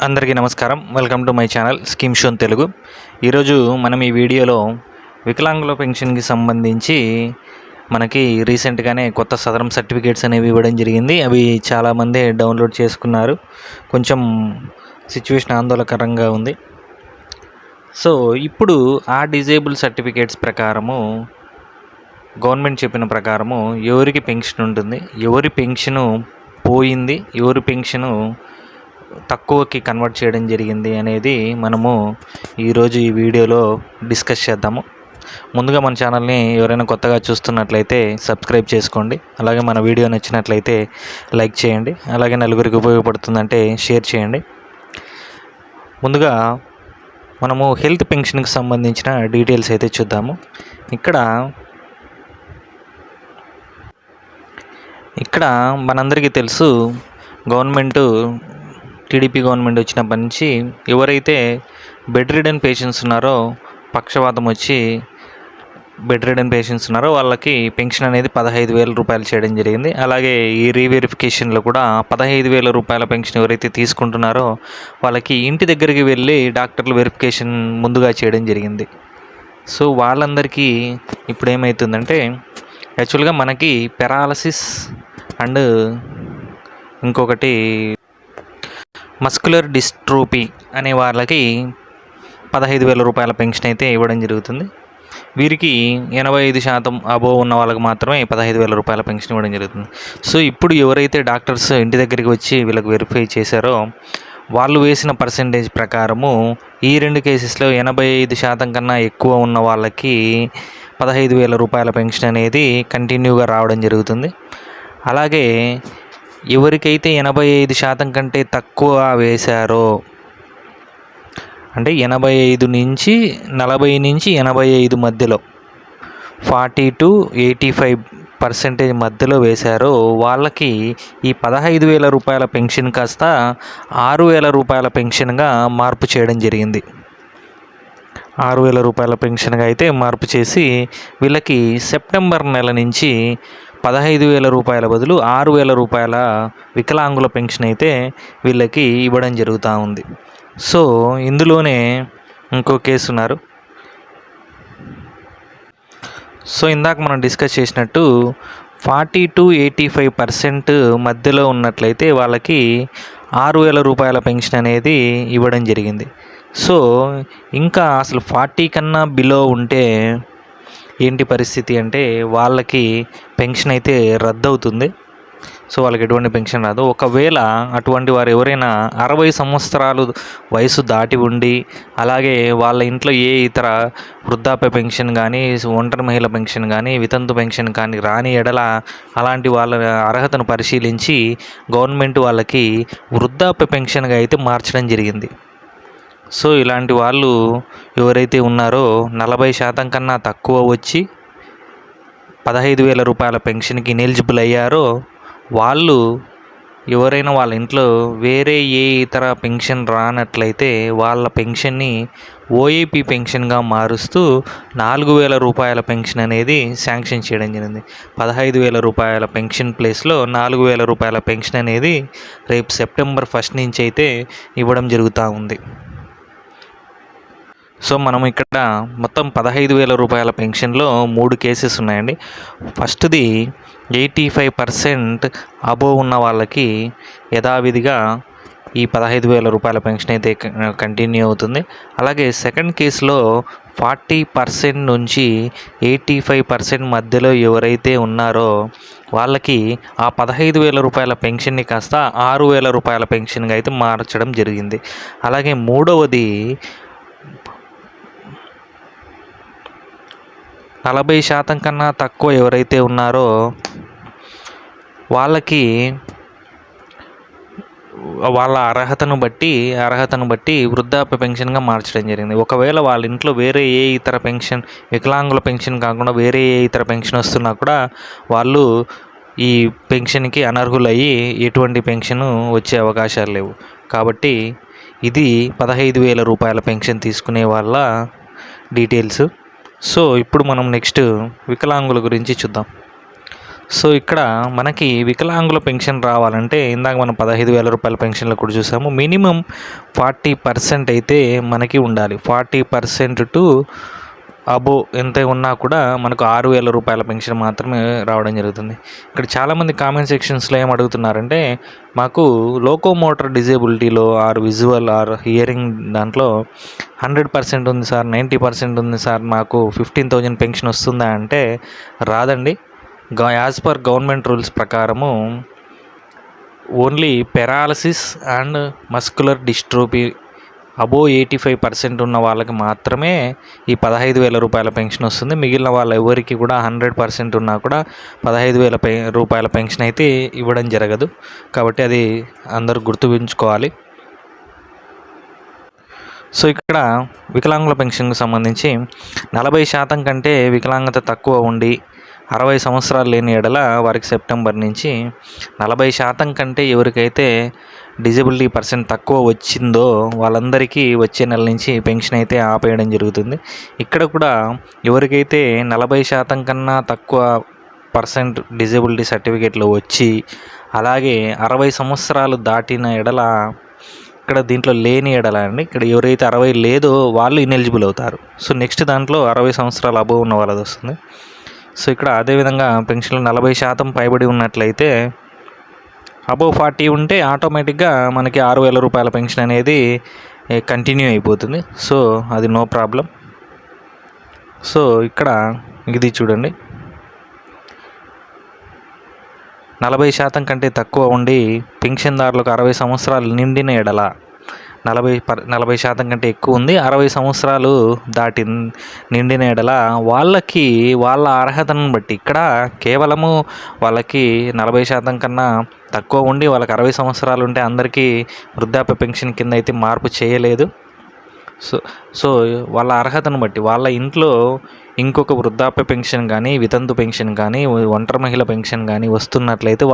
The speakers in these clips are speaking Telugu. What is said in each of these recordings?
అందరికీ నమస్కారం. Welcome to my channel scheme shown Telugu. ఈరోజు మనం ఈ వీడియోలో వికలాంగుల పెన్షన్కి సంబంధించి మనకి రీసెంట్గానే కొత్త సదరం సర్టిఫికేట్స్ అనేవి ఇవ్వడం జరిగింది. అవి చాలామంది డౌన్లోడ్ చేసుకున్నారు. కొంచెం సిచ్యువేషన్ ఆందోళనకరంగా ఉంది. సో ఇప్పుడు ఆ డిజేబుల్ సర్టిఫికేట్స్ ప్రకారము గవర్నమెంట్ చెప్పిన ప్రకారము ఎవరికి పెన్షన్ ఉంటుంది, ఎవరి పెన్షను పోయింది, ఎవరి పెన్షను తక్కువకి కన్వర్ట్ చేయడం జరిగింది అనేది మనము ఈరోజు ఈ వీడియోలో డిస్కస్ చేద్దాము. ముందుగా మన ఛానల్ని ఎవరైనా కొత్తగా చూస్తున్నట్లయితే సబ్స్క్రైబ్ చేసుకోండి. అలాగే మన వీడియో నచ్చినట్లయితే లైక్ చేయండి. అలాగే నలుగురికి ఉపయోగపడుతుందంటే షేర్ చేయండి. ముందుగా మనము హెల్త్ పెన్షన్కి సంబంధించిన డీటెయిల్స్ అయితే చూద్దాము. ఇక్కడ మనందరికీ తెలుసు, టీడీపీ గవర్నమెంట్ వచ్చినప్పటి నుంచి ఎవరైతే బెడ్ రిడన్ పేషెంట్స్ ఉన్నారో, పక్షవాతం వచ్చి బెడ్ రిడన్ పేషెంట్స్ ఉన్నారో వాళ్ళకి పెన్షన్ అనేది 15,000 రూపాయలు చేయడం జరిగింది. అలాగే ఈ రీవెరిఫికేషన్లో కూడా 15,000 రూపాయల పెన్షన్ ఎవరైతే తీసుకుంటున్నారో వాళ్ళకి ఇంటి దగ్గరికి వెళ్ళి డాక్టర్లు వెరిఫికేషన్ ముందుగా చేయడం జరిగింది. సో వాళ్ళందరికీ ఇప్పుడు ఏమవుతుందంటే, యాక్చువల్గా మనకి పెరాలసిస్ అండ్ ఇంకొకటి మస్కులర్ డిస్ట్రోఫీ అనే వాళ్ళకి 15,000 రూపాయల పెన్షన్ అయితే ఇవ్వడం జరుగుతుంది. వీరికి 85% అబోవ్ ఉన్న వాళ్ళకి మాత్రమే 15,000 రూపాయల పెన్షన్ ఇవ్వడం జరుగుతుంది. సో ఇప్పుడు ఎవరైతే డాక్టర్స్ ఇంటి దగ్గరికి వచ్చి వీళ్ళకి వెరిఫై చేశారో వాళ్ళు వేసిన పర్సెంటేజ్ ప్రకారము ఈ రెండు కేసెస్లో 85% కన్నా ఎక్కువ ఉన్న వాళ్ళకి 15,000 రూపాయల పెన్షన్ అనేది కంటిన్యూగా రావడం జరుగుతుంది. అలాగే ఎవరికైతే 85% కంటే తక్కువ వేశారో, అంటే 85 నుంచి 40 నుంచి 85 మధ్యలో 40 to 85% మధ్యలో వేశారో వాళ్ళకి ఈ 15,000 రూపాయల పెన్షన్ కాస్త 6,000 రూపాయల పెన్షన్గా మార్పు చేయడం జరిగింది. 6,000 రూపాయల పెన్షన్గా అయితే మార్పు చేసి వీళ్ళకి సెప్టెంబర్ నెల నుంచి 15,000 రూపాయల బదులు 6,000 రూపాయల వికలాంగుల పెన్షన్ అయితే వీళ్ళకి ఇవ్వడం జరుగుతూ ఉంది. సో ఇందులోనే ఇంకో కేసు ఉన్నారు. సో ఇందాక మనం డిస్కస్ చేసినట్టు 40 to 85% మధ్యలో ఉన్నట్లయితే వాళ్ళకి 6,000 రూపాయల పెన్షన్ అనేది ఇవ్వడం జరిగింది. సో ఇంకా అసలు 40 కన్నా బిలో ఉంటే ఏంటి పరిస్థితి అంటే వాళ్ళకి పెన్షన్ అయితే రద్దు అవుతుంది. సో వాళ్ళకి ఎటువంటి పెన్షన్ రాదు. ఒకవేళ అటువంటి వారు ఎవరైనా 60 సంవత్సరాలు వయసు దాటి ఉండి, అలాగే వాళ్ళ ఇంట్లో ఏ ఇతర వృద్ధాప్య పెన్షన్ కానీ, ఒంటరి మహిళ పెన్షన్ కానీ, వితంతు పెన్షన్ కానీ రాని ఎడల అలాంటి వాళ్ళ అర్హతను పరిశీలించి గవర్నమెంట్ వాళ్ళకి వృద్ధాప్య పెన్షన్గా అయితే మార్చడం జరిగింది. సో ఇలాంటి వాళ్ళు ఎవరైతే ఉన్నారో 40% కన్నా తక్కువ వచ్చి 15,000 రూపాయల పెన్షన్కి ఇనెలిజిబుల్ అయ్యారో వాళ్ళు ఎవరైనా వాళ్ళ ఇంట్లో వేరే ఏ ఇతర పెన్షన్ రానట్లయితే వాళ్ళ పెన్షన్ని ఓఏపీ పెన్షన్గా మారుస్తూ 4,000 రూపాయల పెన్షన్ అనేది శాంక్షన్ చేయడం జరిగింది. 15,000 రూపాయల పెన్షన్ ప్లేస్లో 4,000 రూపాయల పెన్షన్ అనేది రేపు సెప్టెంబర్ 1 నుంచి అయితే ఇవ్వడం జరుగుతూ ఉంది. సో మనం ఇక్కడ మొత్తం 15,000 రూపాయల పెన్షన్లో 3 కేసెస్ ఉన్నాయండి. ఫస్ట్ది 85% అబోవ్ ఉన్న వాళ్ళకి యథావిధిగా ఈ 15,000 రూపాయల పెన్షన్ అయితే కంటిన్యూ అవుతుంది. అలాగే సెకండ్ కేసులో 40% నుంచి 85% మధ్యలో ఎవరైతే ఉన్నారో వాళ్ళకి ఆ 15,000 రూపాయల పెన్షన్ని కాస్త 6,000 రూపాయల పెన్షన్గా అయితే మార్చడం జరిగింది. అలాగే మూడవది 40% కన్నా తక్కువ ఎవరైతే ఉన్నారో వాళ్ళకి వాళ్ళ అర్హతను బట్టి వృద్ధాప్య పెన్షన్గా మార్చడం జరిగింది. ఒకవేళ వాళ్ళ ఇంట్లో వేరే ఏ ఇతర పెన్షన్, వికలాంగుల పెన్షన్ కాకుండా వేరే ఏ ఇతర పెన్షన్ వస్తున్నా కూడా వాళ్ళు ఈ పెన్షన్కి అనర్హులయ్యి ఎటువంటి పెన్షన్ వచ్చే అవకాశాలు లేవు. కాబట్టి ఇది 15,000 రూపాయల పెన్షన్ తీసుకునే వాళ్ళ డీటెయిల్స్. సో ఇప్పుడు మనం నెక్స్ట్ వికలాంగుల గురించి చూద్దాం. సో ఇక్కడ మనకి వికలాంగుల పెన్షన్ రావాలంటే ఇందాక మనం 15,000 రూపాయల పెన్షన్లు కూడా చూసాము. మినిమం 40% అయితే మనకి ఉండాలి. 40% టు అబోవ్ ఎంత ఉన్నా కూడా మనకు 6,000 రూపాయల పెన్షన్ మాత్రమే రావడం జరుగుతుంది. ఇక్కడ చాలామంది కామెంట్ సెక్షన్స్లో ఏం అడుగుతున్నారంటే, మాకు లోకోమోటర్ డిజేబిలిటీలో ఆర్ విజువల్ ఆర్ హియరింగ్ దాంట్లో 100% ఉంది సార్, 90% ఉంది సార్, మాకు 15,000 పెన్షన్ వస్తుందా అంటే రాదండి. యాజ్ పర్ గవర్నమెంట్ రూల్స్ ప్రకారము only paralysis and muscular dystrophy above 85% ఉన్న వాళ్ళకి మాత్రమే ఈ 15,000 రూపాయల పెన్షన్ వస్తుంది. మిగిలిన వాళ్ళ ఎవరికి కూడా 100% ఉన్నా కూడా 15,000 రూపాయల పెన్షన్ అయితే ఇవ్వడం జరగదు. కాబట్టి అది అందరూ గుర్తుంచుకోవాలి. సో ఇక్కడ వికలాంగుల పెన్షన్కి సంబంధించి 40% కంటే వికలాంగత తక్కువ ఉండి 60 సంవత్సరాలు లేని ఎడల వారికి సెప్టెంబర్ నుంచి 40% కంటే ఎవరికైతే డిజబిలిటీ పర్సెంట్ తక్కువ వచ్చిందో వాళ్ళందరికీ వచ్చే నెల నుంచి పెన్షన్ అయితే ఆపేయడం జరుగుతుంది. ఇక్కడ కూడా ఎవరికైతే 40% కన్నా తక్కువ పర్సెంట్ డిజబిలిటీ సర్టిఫికేట్లు వచ్చి అలాగే 60 సంవత్సరాలు దాటిన ఎడల ఇక్కడ దీంట్లో లేని ఎడల అండి, ఇక్కడ ఎవరైతే 60 లేదో వాళ్ళు ఇనెలిజిబుల్ అవుతారు. సో నెక్స్ట్ దాంట్లో 60 సంవత్సరాలు అబోవ్ ఉన్న వాళ్ళది వస్తుంది. సో ఇక్కడ అదేవిధంగా పెన్షన్లు 40% పైబడి ఉన్నట్లయితే అబోవ్ 40 ఉంటే ఆటోమేటిక్గా మనకి 6,000 రూపాయల పెన్షన్ అనేది కంటిన్యూ అయిపోతుంది. సో అది నో ప్రాబ్లం. సో ఇక్కడ ఇది చూడండి, 40% కంటే తక్కువ ఉండి పెన్షన్దారులకు 60 సంవత్సరాలు నిండిన ఎడల 40% కంటే ఎక్కువ ఉంది, 60 సంవత్సరాలు దాటి నిండిన ఎడల వాళ్ళకి వాళ్ళ అర్హతను బట్టి ఇక్కడ కేవలము వాళ్ళకి 40% కన్నా తక్కువ ఉండి వాళ్ళకి 60 సంవత్సరాలు ఉంటే అందరికీ వృద్ధాప్య పెన్షన్ కింద అయితే మార్పు చేయలేదు. సో వాళ్ళ అర్హతను బట్టి వాళ్ళ ఇంట్లో ఇంకొక వృద్ధాప్య పెన్షన్ కానీ వితంతు పెన్షన్ కానీ ఒంటరి మహిళ పెన్షన్ కానీ వస్తున్నట్లయితే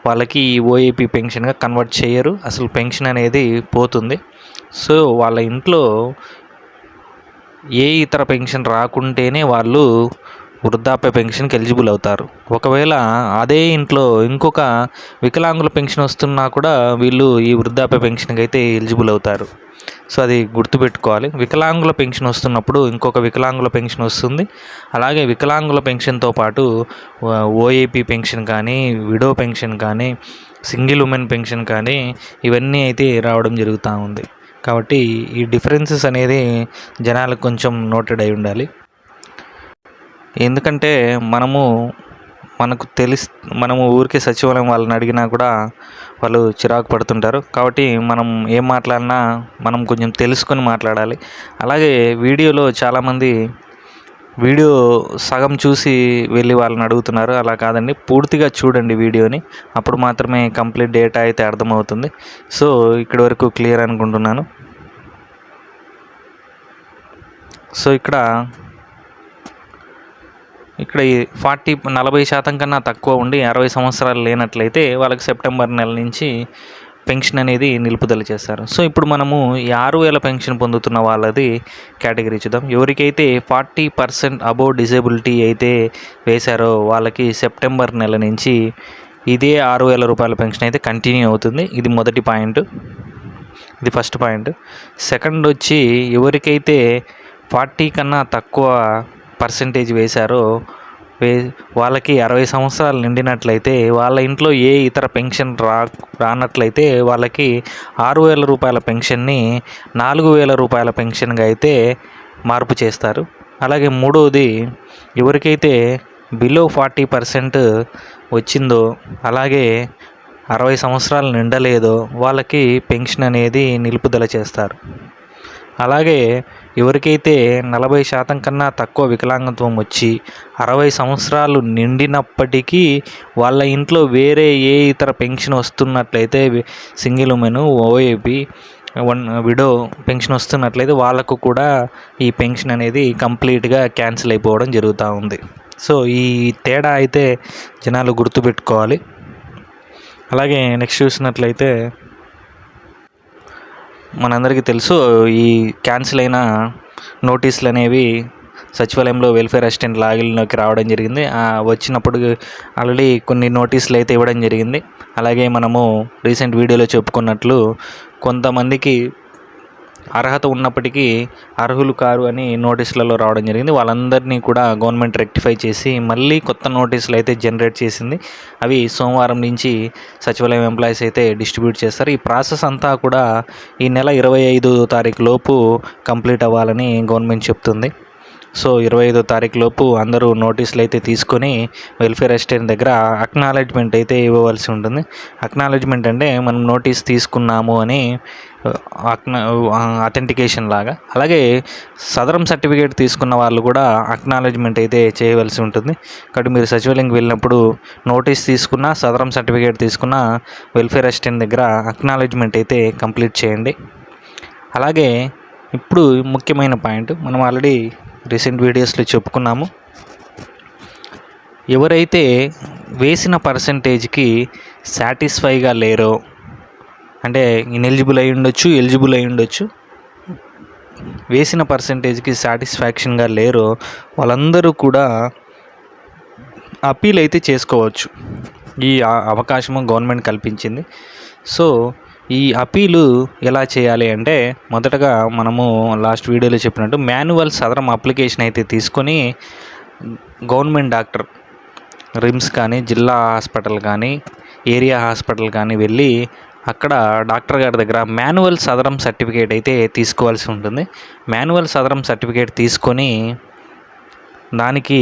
వాళ్ళకి ఈ ఓఏపీ పెన్షన్గా కన్వర్ట్ చేయరు, అసలు పెన్షన్ అనేది పోతుంది. సో వాళ్ళ ఇంట్లో ఏ ఇతర పెన్షన్ రాకుంటేనే వాళ్ళు వృద్ధాప్య పెన్షన్కి ఎలిజిబుల్ అవుతారు. ఒకవేళ అదే ఇంట్లో ఇంకొక వికలాంగుల పెన్షన్ వస్తున్నా కూడా వీళ్ళు ఈ వృద్ధాప్య పెన్షన్కి అయితే ఎలిజిబుల్ అవుతారు. సో అది గుర్తుపెట్టుకోవాలి. వికలాంగుల పెన్షన్ వస్తున్నప్పుడు ఇంకొక వికలాంగుల పెన్షన్ వస్తుంది. అలాగే వికలాంగుల పెన్షన్తో పాటు ఓఏపీ పెన్షన్ కానీ విడో పెన్షన్ కానీ సింగిల్ ఉమెన్ పెన్షన్ కానీ ఇవన్నీ అయితే రావడం జరుగుతూ ఉంది. కాబట్టి ఈ డిఫరెన్సెస్ అనేది జనాలకు కొంచెం నోటెడ్ అయి ఉండాలి. ఎందుకంటే మనము ఊరికే సచివాలయం వాళ్ళని అడిగినా కూడా వాళ్ళు చిరాకు పడుతుంటారు. కాబట్టి మనం ఏం మాట్లాడినా మనం కొంచెం తెలుసుకొని మాట్లాడాలి. అలాగే వీడియోలో చాలామంది వీడియో సగం చూసి వెళ్ళి వాళ్ళని అడుగుతున్నారు. అలా కాదండి, పూర్తిగా చూడండి వీడియోని, అప్పుడు మాత్రమే కంప్లీట్ డేటా అయితే అర్థమవుతుంది. సో ఇక్కడి వరకు క్లియర్ అనుకుంటున్నాను. సో ఇక్కడ ఈ 40% కన్నా తక్కువ ఉండి 60 సంవత్సరాలు లేనట్లయితే వాళ్ళకి సెప్టెంబర్ నెల నుంచి పెన్షన్ అనేది నిలుపుదల చేస్తారు. సో ఇప్పుడు మనము ఈ 6,000 పెన్షన్ పొందుతున్న వాళ్ళది కేటగిరీ చూద్దాం. ఎవరికైతే 40% అబోవ్ డిజేబిలిటీ అయితే వేశారో వాళ్ళకి సెప్టెంబర్ నెల నుంచి ఇదే 6,000 రూపాయల పెన్షన్ అయితే కంటిన్యూ అవుతుంది. ఇది మొదటి పాయింట్, ఇది ఫస్ట్ పాయింట్. సెకండ్ వచ్చి ఎవరికైతే 40 కన్నా తక్కువ పర్సెంటేజ్ వేశారో వాళ్ళకి 60 సంవత్సరాలు నిండినట్లయితే వాళ్ళ ఇంట్లో ఏ ఇతర పెన్షన్ రానట్లయితే వాళ్ళకి 6,000 రూపాయల పెన్షన్ని 4,000 రూపాయల పెన్షన్గా అయితే మార్పు చేస్తారు. అలాగే మూడవది, ఎవరికైతే బిలో 40% వచ్చిందో అలాగే 60 సంవత్సరాలు నిండలేదో వాళ్ళకి పెన్షన్ అనేది నిలుపుదల చేస్తారు. అలాగే ఎవరికైతే 40% కన్నా తక్కువ వికలాంగత్వం వచ్చి 60 సంవత్సరాలు నిండినప్పటికీ వాళ్ళ ఇంట్లో వేరే ఏ ఇతర పెన్షన్ వస్తున్నట్లయితే single women, OAP, widow pension వస్తున్నట్లయితే వాళ్ళకు కూడా ఈ పెన్షన్ అనేది కంప్లీట్గా క్యాన్సిల్ అయిపోవడం జరుగుతూ ఉంది. సో ఈ తేడా అయితే జనాలు గుర్తుపెట్టుకోవాలి. అలాగే నెక్స్ట్ చూసినట్లయితే మనందరికీ తెలుసు, ఈ క్యాన్సిల్ అయిన నోటీసులు అనేవి సచివాలయంలో వెల్ఫేర్ అసిస్టెంట్ లాగిన్లోకి రావడం జరిగింది. వచ్చినప్పుడు ఆల్రెడీ కొన్ని నోటీసులు అయితే ఇవ్వడం జరిగింది. అలాగే మనము రీసెంట్ వీడియోలో చెప్పుకున్నట్లు కొంతమందికి అర్హత ఉన్నప్పటికీ అర్హులు కారు అని నోటీసులలో రావడం జరిగింది. వాళ్ళందరినీ కూడా గవర్నమెంట్ రెక్టిఫై చేసి మళ్ళీ కొత్త నోటీసులు అయితే జనరేట్ చేసింది. అవి సోమవారం నుంచి సచివాలయం ఎంప్లాయీస్ అయితే డిస్ట్రిబ్యూట్ చేస్తారు. ఈ ప్రాసెస్ అంతా కూడా ఈ నెల 25 తారీఖు లోపు కంప్లీట్ అవ్వాలని గవర్నమెంట్ చెప్తుంది. సో 25 తారీఖు లోపు అందరూ నోటీసులు అయితే తీసుకొని వెల్ఫేర్ అసిస్టెంట్ దగ్గర అక్నాలెడ్జ్మెంట్ అయితే ఇవ్వవలసి ఉంటుంది. అక్నాలెడ్జ్మెంట్ అంటే మనం నోటీస్ తీసుకున్నాము అని అథెంటికేషన్ లాగా. అలాగే సదరం సర్టిఫికేట్ తీసుకున్న వాళ్ళు కూడా అక్నాలెడ్జ్మెంట్ అయితే చేయవలసి ఉంటుంది. కాబట్టి మీరు సచివాలయంకి వెళ్ళినప్పుడు నోటీస్ తీసుకున్న, సదరం సర్టిఫికేట్ తీసుకున్న వెల్ఫేర్ అసిస్టెంట్ దగ్గర అక్నాలెడ్జ్మెంట్ అయితే కంప్లీట్ చేయండి. అలాగే ఇప్పుడు ముఖ్యమైన పాయింట్, మనం ఆల్రెడీ రీసెంట్ వీడియోస్లో చెప్పుకున్నాము. ఎవరైతే వేసిన పర్సంటేజ్కి సాటిస్ఫైగా లేరో, అంటే ఇనెలిజిబుల్ అయి ఉండొచ్చు, ఎలిజిబుల్ అయి ఉండొచ్చు, వేసిన పర్సంటేజ్కి సాటిస్ఫాక్షన్గా లేరో వాళ్ళందరూ కూడా అప్పీల్ అయితే చేసుకోవచ్చు. ఈ అవకాశము గవర్నమెంట్ కల్పించింది. సో ఈ అప్పీలు ఎలా చేయాలి అంటే, మొదటగా మనము లాస్ట్ వీడియోలో చెప్పినట్టు మాన్యువల్ సదరం అప్లికేషన్ అయితే తీసుకొని గవర్నమెంట్ డాక్టర్, రిమ్స్ కానీ, జిల్లా హాస్పిటల్ కానీ, ఏరియా హాస్పిటల్ కానీ వెళ్ళి అక్కడ డాక్టర్ గారి దగ్గర మాన్యువల్ సదరం సర్టిఫికేట్ అయితే తీసుకోవాల్సి ఉంటుంది. మాన్యువల్ సదరం సర్టిఫికేట్ తీసుకొని దానికి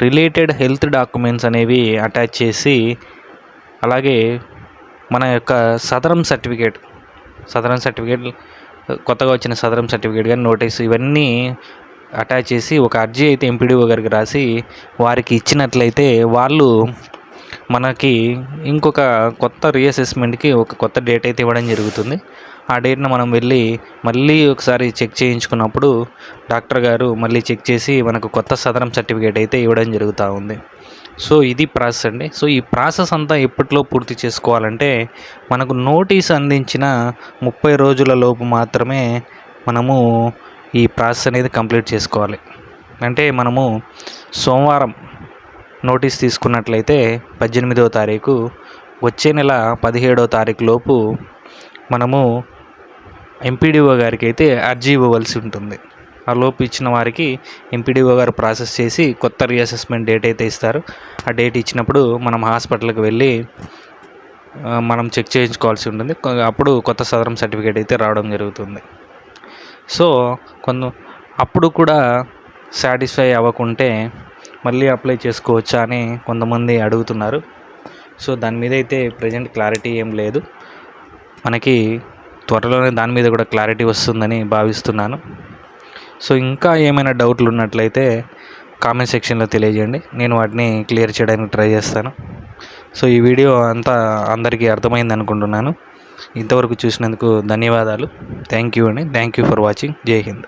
రిలేటెడ్ హెల్త్ డాక్యుమెంట్స్ అనేవి అటాచ్ చేసి, అలాగే మన యొక్క సదరం సర్టిఫికేట్ కొత్తగా వచ్చిన సదరం సర్టిఫికేట్ కానీ, నోటీస్, ఇవన్నీ అటాచ్ చేసి ఒక అర్జీ అయితే ఎంపీడీఓ గారికి రాసి వారికి ఇచ్చినట్లయితే వాళ్ళు మనకి ఇంకొక కొత్త రీఅసెస్మెంట్కి ఒక కొత్త డేట్ అయితే ఇవ్వడం జరుగుతుంది. ఆ డేట్ను మనం వెళ్ళి మళ్ళీ ఒకసారి చెక్ చేయించుకున్నప్పుడు డాక్టర్ గారు మళ్ళీ చెక్ చేసి మనకు కొత్త సదరం సర్టిఫికేట్ అయితే ఇవ్వడం జరుగుతూ ఉంది. సో ఇది ప్రాసెస్ అండి. సో ఈ ప్రాసెస్ అంతా ఎప్పట్లో పూర్తి చేసుకోవాలంటే, మనకు నోటీస్ అందించిన 30 రోజుల లోపు మాత్రమే మనము ఈ ప్రాసెస్ అనేది కంప్లీట్ చేసుకోవాలి. అంటే మనము సోమవారం నోటీస్ తీసుకున్నట్లయితే 18వ తారీఖు, వచ్చే నెల 17వ తారీఖు లోపు మనము ఎంపీడీఓ గారికి అయితే అర్జీ ఇవ్వవలసి ఉంటుంది. ఆ లోపు ఇచ్చిన వారికి ఎంపీడీఓ గారు ప్రాసెస్ చేసి కొత్త రీఅసెస్మెంట్ డేట్ అయితే ఇస్తారు. ఆ డేట్ ఇచ్చినప్పుడు మనం హాస్పిటల్కి వెళ్ళి మనం చెక్ చేయించుకోవాల్సి ఉంటుంది. అప్పుడు కొత్త సదరం సర్టిఫికేట్ అయితే రావడం జరుగుతుంది. సో అప్పుడు కూడా సాటిస్ఫై అవ్వకుంటే మళ్ళీ అప్లై చేసుకోవచ్చా అని కొంతమంది అడుగుతున్నారు. సో దాని మీద అయితే ప్రజెంట్ క్లారిటీ ఏం లేదు. మనకి త్వరలోనే దాని మీద కూడా క్లారిటీ వస్తుందని భావిస్తున్నాను. సో ఇంకా ఏమైనా డౌట్లు ఉన్నట్లయితే కామెంట్ సెక్షన్లో తెలియజేయండి, నేను వాటిని క్లియర్ చేయడానికి ట్రై చేస్తాను. సో ఈ వీడియో అంతా అందరికీ అర్థమైంది అనుకుంటున్నాను. ఇంతవరకు చూసినందుకు ధన్యవాదాలు. థ్యాంక్ యూ అండి. Thank you for watching. జై హింద్.